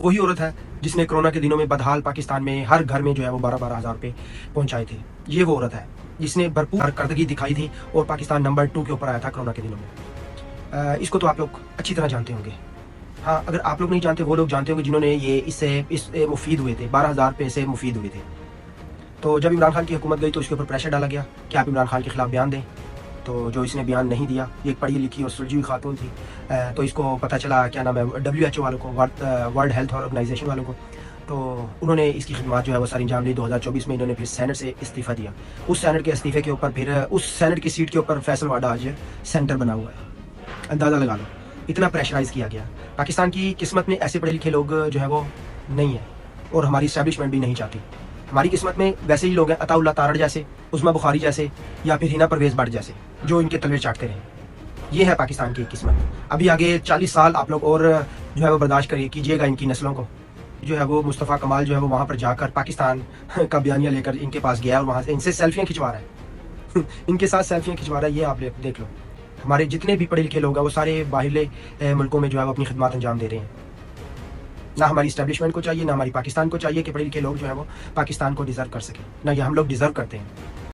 وہی عورت ہے جس نے کورونا کے دنوں میں بدحال پاکستان میں ہر گھر میں جو ہے وہ 12,000 روپے پہنچائے تھے. یہ وہ عورت ہے جس نے بھرپور کارکردگی دکھائی تھی اور پاکستان نمبر 2 کے اوپر آیا تھا کورونا کے دنوں میں. اس کو تو آپ لوگ اچھی طرح جانتے ہوں گے. ہاں، اگر آپ لوگ نہیں جانتے وہ لوگ جانتے ہوں گے جنہوں نے اس سے مفید ہوئے تھے. 12,000 روپے سے مفید ہوئے تھے. تو جب عمران خان کی حکومت گئی تو اس کے اوپر پریشر ڈالا گیا کہ آپ عمران خان کے خلاف بیان دیں. تو جو اس نے بیان نہیں دیا، یہ ایک پڑھی لکھی اور سلجھی ہوئی خاتون تھی. تو اس کو پتہ چلا کیا نام ہے WHO والوں کو، ورلڈ ہیلتھ آرگنائزیشن والوں کو. تو انہوں نے اس کی خدمات جو ہے وہ ساری انجام دی. 2024 میں انہوں نے پھر سینٹ سے استعفیٰ دیا. اس سینٹ کے استعفے کے اوپر پھر اس سینٹ کی سیٹ کے اوپر فیصل واڈا آج سینٹر بنا ہوا ہے. اندازہ لگا لو اتنا پریشرائز کیا گیا. پاکستان کی قسمت میں ایسے پڑھے لکھے لوگ جو ہے وہ نہیں ہیں، اور ہماری اسٹیبلشمنٹ بھی نہیں چاہتی. ہماری قسمت میں ویسے ہی لوگ ہیں، عطا اللہ تارڑ جیسے، عظمیٰ بخاری جیسے، یا پھر ہنا پرویز بٹ جیسے، جو ان کے تلوے چاٹتے رہے. یہ ہے پاکستان کی قسمت. ابھی آگے 40 سال آپ لوگ اور جو ہے وہ برداشت کیجیے گا ان کی نسلوں کو. جو ہے وہ مصطفیٰ کمال جو ہے وہ وہاں پر جا کر پاکستان کا بیانیہ لے کر ان کے پاس گیا اور وہاں سے ان سے سیلفیاں کھنچوا رہا ہے. ان کے ساتھ سیلفیاں کھنچوا رہا ہے. یہ آپ دیکھ لو. ہمارے جتنے بھی پڑھے لکھے لوگ ہیں وہ سارے باہرلے ملکوں میں جو ہے وہ اپنی خدمات انجام دے رہے ہیں. نہ ہماری اسٹیبلشمنٹ کو چاہیے، نہ ہماری پاکستان کو چاہیے کہ پڑھے لکھے لوگ جو ہے وہ پاکستان کو ڈیزرو کر سکیں. نہ یہ ہم لوگ ڈیزرو کرتے ہیں.